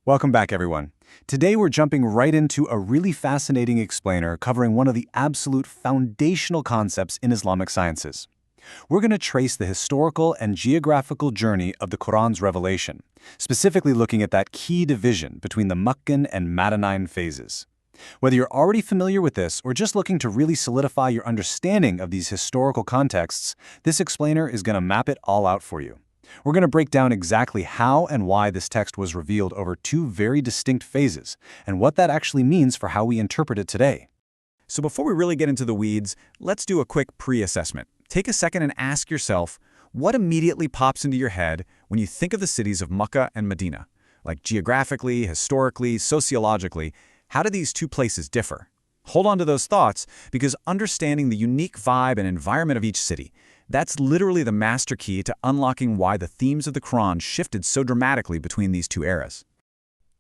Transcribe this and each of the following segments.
Welcome back, everyone. Today we're jumping right into a really fascinating explainer covering one of the absolute foundational concepts in Islamic sciences. We're going to trace the historical and geographical journey of the Qur'an's revelation, specifically looking at that key division between the Makkan and Madinan phases. Whether you're already familiar with this or just looking to really solidify your understanding of these historical contexts, this explainer is going to map it all out for you. We're going to break down exactly how and why this text was revealed over two very distinct phases, and what that actually means for how we interpret it today. So before we really get into the weeds, let's do a quick pre-assessment. Take a second and ask yourself, what immediately pops into your head when you think of the cities of Makkah and Medina? Like geographically, historically, sociologically, how do these two places differ? Hold on to those thoughts, because understanding the unique vibe and environment of each city, that's literally the master key to unlocking why the themes of the Qur'an shifted so dramatically between these two eras.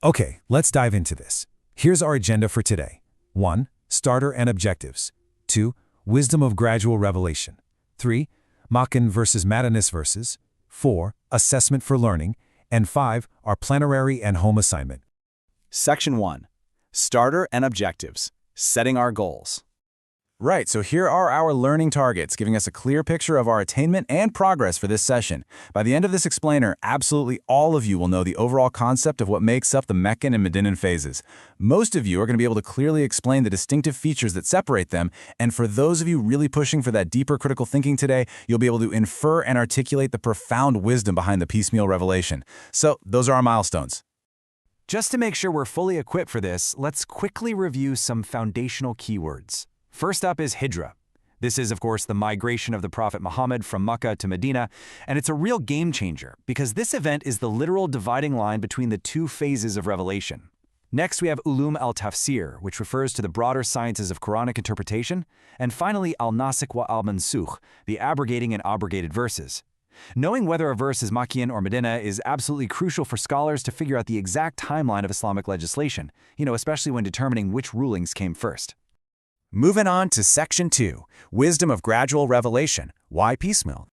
Okay, let's dive into this. Here's our agenda for today. 1. Starter and objectives. 2. Wisdom of gradual revelation. 3. Makkan versus Madinan verses. 4. Assessment for learning. And 5. Our planetary and home assignment. Section 1. Starter and objectives. Setting our goals. Right, so here are our learning targets, giving us a clear picture of our attainment and progress for this session. By the end of this explainer, absolutely all of you will know the overall concept of what makes up the Makkan and Madinan phases. Most of you are going to be able to clearly explain the distinctive features that separate them, and for those of you really pushing for that deeper critical thinking today, you'll be able to infer and articulate the profound wisdom behind the piecemeal revelation. So, those are our milestones. Just to make sure we're fully equipped for this, let's quickly review some foundational keywords. First up is Hijrah. This is, of course, the migration of the Prophet Muhammad from Makkah to Medina, and it's a real game changer because this event is the literal dividing line between the two phases of revelation. Next, we have Ulum al-Tafsir, which refers to the broader sciences of Quranic interpretation, and finally al-Nasikh wa al-Mansukh, the abrogating and abrogated verses. Knowing whether a verse is Makkian or Madinah is absolutely crucial for scholars to figure out the exact timeline of Islamic legislation, especially when determining which rulings came first. Moving on to Section 2, Wisdom of Gradual Revelation. Why piecemeal?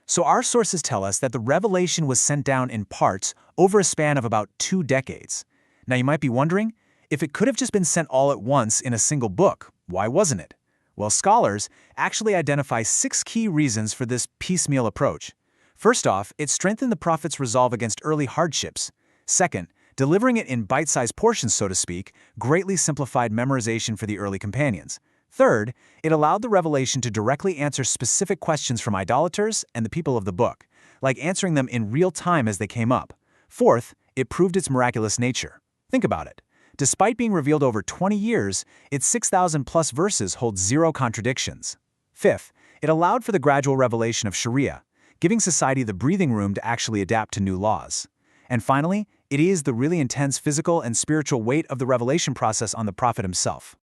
So our sources tell us that the revelation was sent down in parts over a span of about 2 decades. Now you might be wondering, if it could have just been sent all at once in a single book, why wasn't it? Well, scholars actually identify 6 key reasons for this piecemeal approach. First off, it strengthened the Prophet's resolve against early hardships. Second, delivering it in bite-sized portions, so to speak, greatly simplified memorization for the early companions. Third, it allowed the revelation to directly answer specific questions from idolaters and the people of the book, like answering them in real time as they came up. Fourth, it proved its miraculous nature. Think about it. Despite being revealed over 20 years, its 6,000-plus verses hold 0 contradictions. Fifth, it allowed for the gradual revelation of Sharia, giving society the breathing room to actually adapt to new laws. And finally, it is the really intense physical and spiritual weight of the revelation process on the Prophet himself.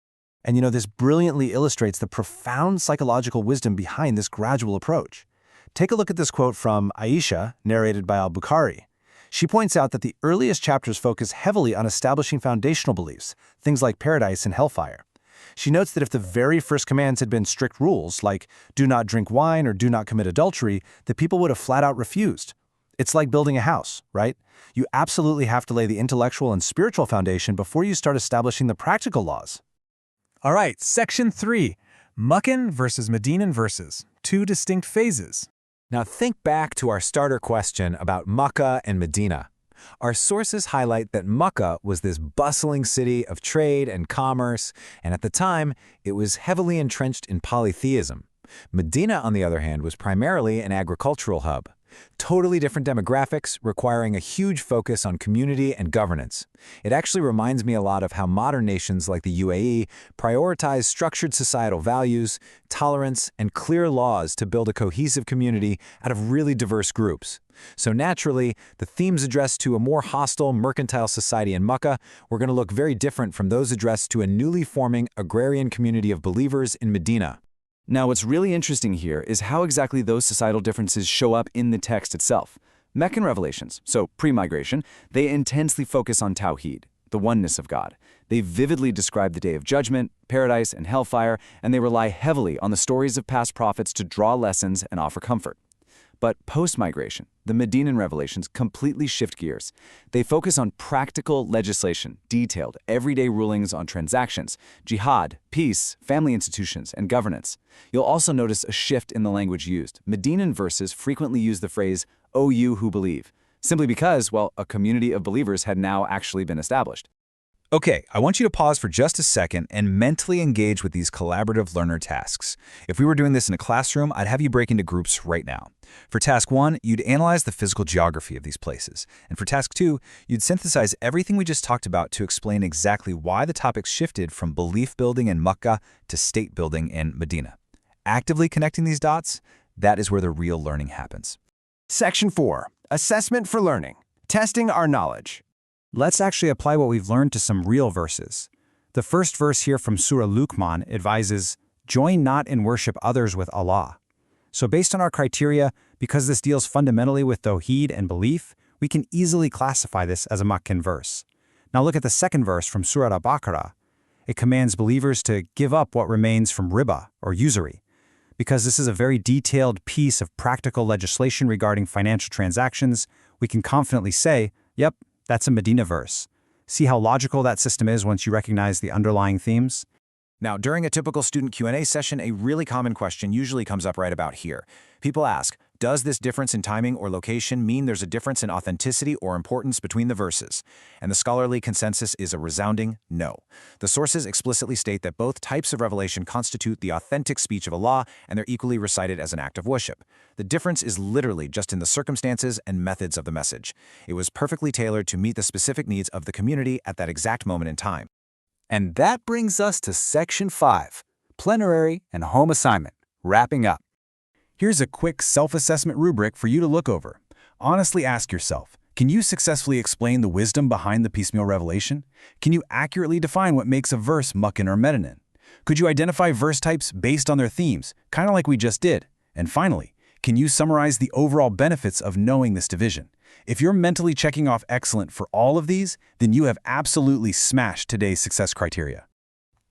And this brilliantly illustrates the profound psychological wisdom behind this gradual approach. Take a look at this quote from Aisha, narrated by al-Bukhari. She points out that the earliest chapters focus heavily on establishing foundational beliefs, things like paradise and hellfire. She notes that if the very first commands had been strict rules, like do not drink wine or do not commit adultery, the people would have flat out refused. It's like building a house, right? You absolutely have to lay the intellectual and spiritual foundation before you start establishing the practical laws. All right, Section 3. Makkan versus Madinan verses. 2 distinct phases. Now think back to our starter question about Makkah and Medina. Our sources highlight that Makkah was this bustling city of trade and commerce, and at the time, it was heavily entrenched in polytheism. Medina, on the other hand, was primarily an agricultural hub. Totally different demographics, requiring a huge focus on community and governance. It actually reminds me a lot of how modern nations like the UAE prioritize structured societal values, tolerance, and clear laws to build a cohesive community out of really diverse groups. So naturally, the themes addressed to a more hostile, mercantile society in Makkah were going to look very different from those addressed to a newly forming agrarian community of believers in Medina. Now, what's really interesting here is how exactly those societal differences show up in the text itself. Meccan revelations, so pre-migration, they intensely focus on Tawheed, the oneness of God. They vividly describe the day of judgment, paradise, and hellfire, and they rely heavily on the stories of past prophets to draw lessons and offer comfort. But post-migration, the Madinan revelations completely shift gears. They focus on practical legislation, detailed, everyday rulings on transactions, jihad, peace, family institutions, and governance. You'll also notice a shift in the language used. Madinan verses frequently use the phrase, "O you who believe," simply because, well, a community of believers had now actually been established. Okay, I want you to pause for just a second and mentally engage with these collaborative learner tasks. If we were doing this in a classroom, I'd have you break into groups right now. For task 1, you'd analyze the physical geography of these places. And for task 2, you'd synthesize everything we just talked about to explain exactly why the topics shifted from belief building in Makkah to state building in Medina. Actively connecting these dots, that is where the real learning happens. Section 4. Assessment for learning. Testing our knowledge. Let's actually apply what we've learned to some real verses. The first verse here from Surah Luqman advises, "Join not in worship others with Allah." So based on our criteria, because this deals fundamentally with Tawheed and belief, we can easily classify this as a Makkan verse. Now look at the second verse from Surah Al-Baqarah. It commands believers to give up what remains from riba, or usury. Because this is a very detailed piece of practical legislation regarding financial transactions, we can confidently say, yep, that's a Medina verse. See how logical that system is once you recognize the underlying themes? Now, during a typical student Q&A session, a really common question usually comes up right about here. People ask, does this difference in timing or location mean there's a difference in authenticity or importance between the verses? And the scholarly consensus is a resounding no. The sources explicitly state that both types of revelation constitute the authentic speech of Allah, and they're equally recited as an act of worship. The difference is literally just in the circumstances and methods of the message. It was perfectly tailored to meet the specific needs of the community at that exact moment in time. And that brings us to Section 5, Plenary and Home Assignment, wrapping up. Here's a quick self-assessment rubric for you to look over. Honestly ask yourself, can you successfully explain the wisdom behind the piecemeal revelation? Can you accurately define what makes a verse Makkan or Madinan? Could you identify verse types based on their themes, kind of like we just did? And finally, can you summarize the overall benefits of knowing this division? If you're mentally checking off excellent for all of these, then you have absolutely smashed today's success criteria.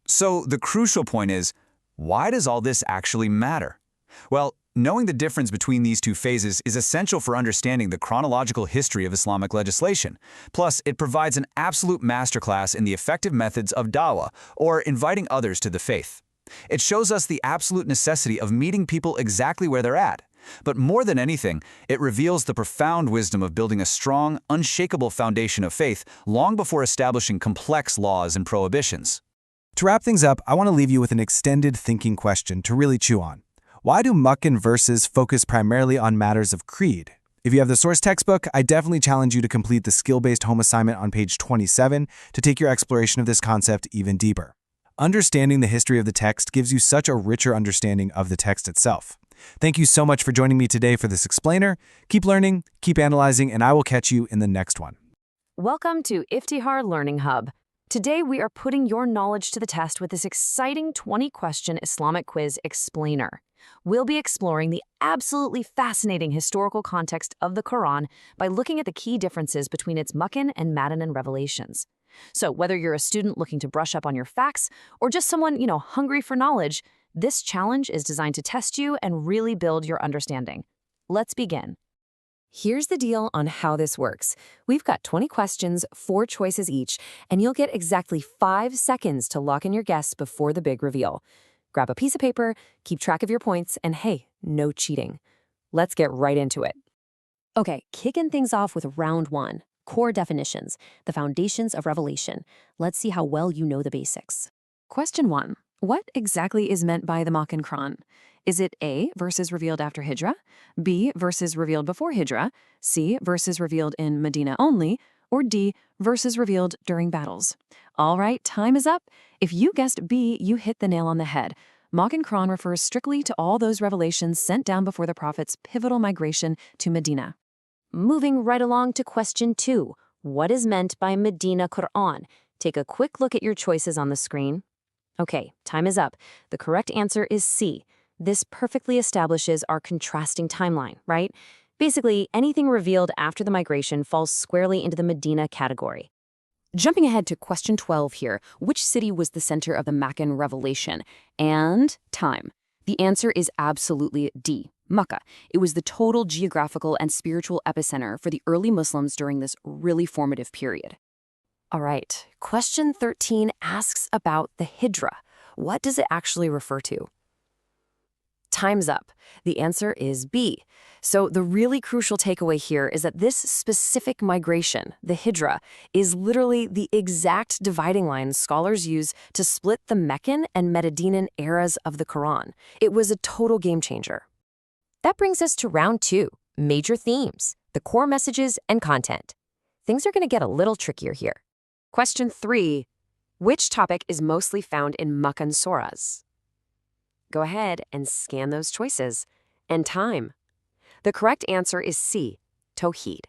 So the crucial point is, why does all this actually matter? Well, knowing the difference between these two phases is essential for understanding the chronological history of Islamic legislation. Plus, it provides an absolute masterclass in the effective methods of dawah, or inviting others to the faith. It shows us the absolute necessity of meeting people exactly where they're at. But more than anything, it reveals the profound wisdom of building a strong, unshakable foundation of faith long before establishing complex laws and prohibitions. To wrap things up, I want to leave you with an extended thinking question to really chew on. Why do Makkan verses focus primarily on matters of creed? If you have the source textbook, I definitely challenge you to complete the skill-based home assignment on page 27 to take your exploration of this concept even deeper. Understanding the history of the text gives you such a richer understanding of the text itself. Thank you so much for joining me today for this explainer. Keep learning, keep analyzing, and I will catch you in the next one. Welcome to Iftihar Learning Hub. Today we are putting your knowledge to the test with this exciting 20-question Islamic quiz explainer. We'll be exploring the absolutely fascinating historical context of the Qur'an by looking at the key differences between its Makkan and Madinan revelations. So whether you're a student looking to brush up on your facts or just someone, hungry for knowledge, this challenge is designed to test you and really build your understanding. Let's begin. Here's the deal on how this works. We've got 20 questions, 4 choices each, and you'll get exactly 5 seconds to lock in your guess before the big reveal. Grab a piece of paper, keep track of your points, and hey, no cheating. Let's get right into it. Okay, kicking things off with round 1, core definitions, the foundations of revelation. Let's see how well you know the basics. Question 1. What exactly is meant by the Makkan Qur'an? Is it A, verses revealed after Hijrah, B, verses revealed before Hijrah, C, verses revealed in Medina only, or D, verses revealed during battles? All right, time is up. If you guessed B, you hit the nail on the head. Makkan Qur'an refers strictly to all those revelations sent down before the Prophet's pivotal migration to Medina. Moving right along to question 2. What is meant by Medina Qur'an? Take a quick look at your choices on the screen. Okay, time is up. The correct answer is C. This perfectly establishes our contrasting timeline, right? Basically, anything revealed after the migration falls squarely into the Medina category. Jumping ahead to question 12 here, which city was the center of the Makkan revelation? And time. The answer is absolutely D, Makkah. It was the total geographical and spiritual epicenter for the early Muslims during this really formative period. All right, question 13 asks about the Hijrah. What does it actually refer to? Time's up. The answer is B. So the really crucial takeaway here is that this specific migration, the Hijrah, is literally the exact dividing line scholars use to split the Meccan and Madinan eras of the Qur'an. It was a total game changer. That brings us to round 2, major themes, the core messages and content. Things are going to get a little trickier here. Question 3, which topic is mostly found in Makkan surahs? Go ahead and scan those choices. And time. The correct answer is C, Tawheed.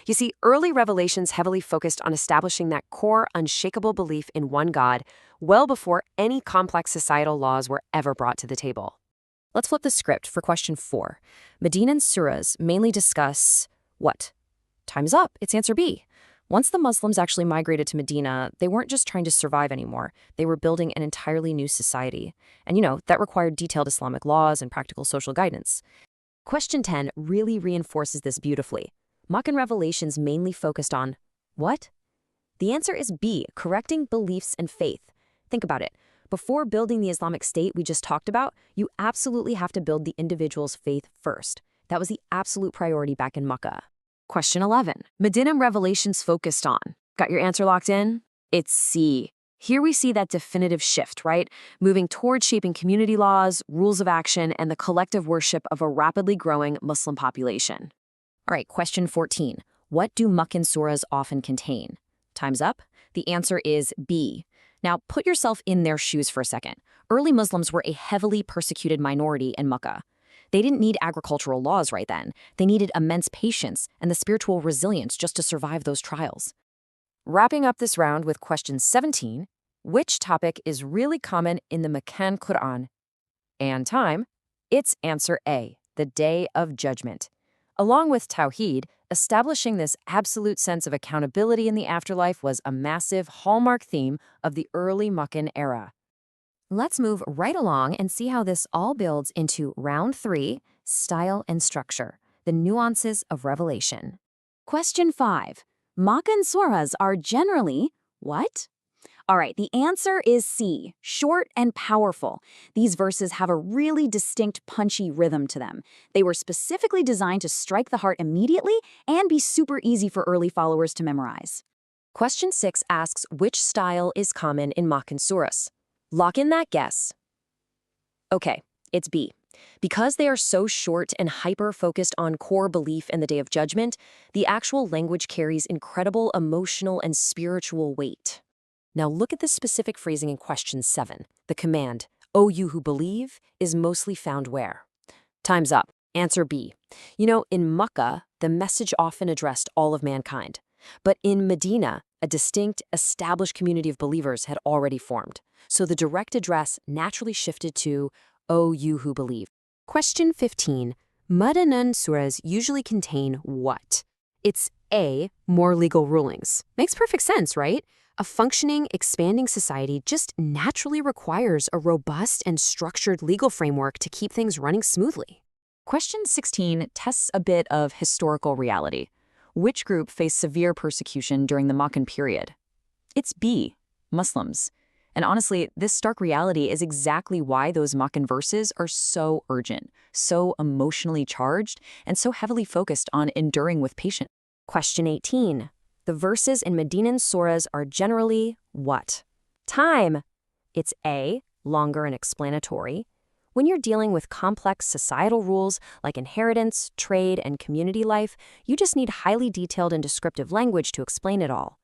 You see, early revelations heavily focused on establishing that core, unshakable belief in one God well before any complex societal laws were ever brought to the table. Let's flip the script for question 4. Madinan surahs mainly discuss what? Time's up. It's answer B. Once the Muslims actually migrated to Medina, they weren't just trying to survive anymore. They were building an entirely new society. And that required detailed Islamic laws and practical social guidance. Question 10 really reinforces this beautifully. Makkan revelations mainly focused on what? The answer is B, correcting beliefs and faith. Think about it. Before building the Islamic State we just talked about, you absolutely have to build the individual's faith first. That was the absolute priority back in Makkah. Question 11. Madinah revelations focused on. Got your answer locked in? It's C. Here we see that definitive shift, right? Moving towards shaping community laws, rules of action, and the collective worship of a rapidly growing Muslim population. All right, question 14. What do Makkan surahs often contain? Time's up. The answer is B. Now, put yourself in their shoes for a second. Early Muslims were a heavily persecuted minority in Makkah. They didn't need agricultural laws right then. They needed immense patience and the spiritual resilience just to survive those trials. Wrapping up this round with question 17, which topic is really common in the Makkan Qur'an? And time, it's answer A, the Day of Judgment. Along with Tawheed, establishing this absolute sense of accountability in the afterlife was a massive hallmark theme of the early Makkan era. Let's move right along and see how this all builds into round 3, style and structure, the nuances of revelation. Question 5. Makkan surahs are generally what? All right, the answer is C, short and powerful. These verses have a really distinct punchy rhythm to them. They were specifically designed to strike the heart immediately and be super easy for early followers to memorize. Question 6 asks which style is common in Makkan surahs. Lock in that guess. Okay, it's B. Because they are so short and hyper-focused on core belief in the Day of Judgment, the actual language carries incredible emotional and spiritual weight. Now look at the specific phrasing in question 7. The command, "O you who believe," is mostly found where? Time's up. Answer B. In Makkah, the message often addressed all of mankind. But in Medina, a distinct, established community of believers had already formed. So the direct address naturally shifted to, "O you who believe." Question 15. Madinan surahs usually contain what? It's A, more legal rulings. Makes perfect sense, right? A functioning, expanding society just naturally requires a robust and structured legal framework to keep things running smoothly. Question 16 tests a bit of historical reality. Which group faced severe persecution during the Makkan period? It's B, Muslims. And honestly, this stark reality is exactly why those Makkan verses are so urgent, so emotionally charged, and so heavily focused on enduring with patience. Question 18. The verses in Madinan surahs are generally what? Time. It's A, longer and explanatory. When you're dealing with complex societal rules like inheritance, trade, and community life, you just need highly detailed and descriptive language to explain it all.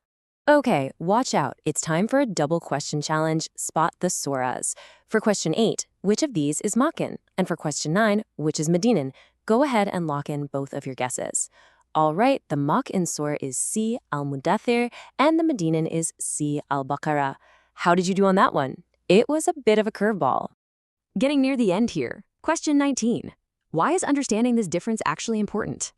Okay, watch out. It's time for a double question challenge, Spot the Surahs. For question 8, which of these is Makkan? And for question 9, which is Madinan? Go ahead and lock in both of your guesses. All right, the Makkan surah is C, Al-Mudathir, and the Madinan is C, Al-Baqarah. How did you do on that one? It was a bit of a curveball. Getting near the end here. Question 19. Why is understanding this difference actually important?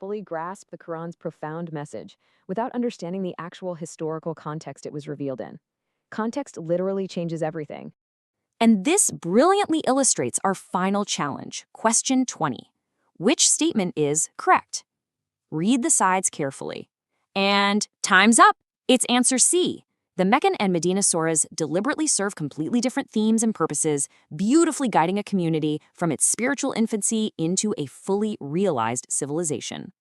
fully grasp the Quran's profound message without understanding the actual historical context it was revealed in. Context literally changes everything. And this brilliantly illustrates our final challenge, question 20. Which statement is correct? Read the sides carefully. And time's up! It's answer C. The Makkan and Madinan surahs deliberately serve completely different themes and purposes, beautifully guiding a community from its spiritual infancy into a fully realized civilization.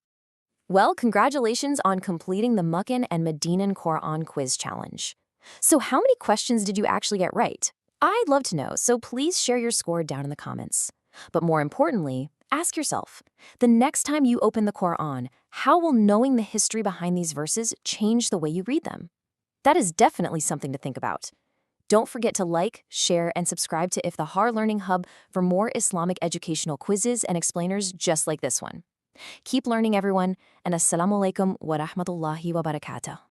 Well, congratulations on completing the Makkan and Madinan Qur'an quiz challenge. So how many questions did you actually get right? I'd love to know, so please share your score down in the comments. But more importantly, ask yourself, the next time you open the Qur'an, how will knowing the history behind these verses change the way you read them? That is definitely something to think about. Don't forget to like, share, and subscribe to Iftihar Learning Hub for more Islamic educational quizzes and explainers just like this one. Keep learning, everyone, and Assalamu alaikum wa rahmatullahi wa barakatuh.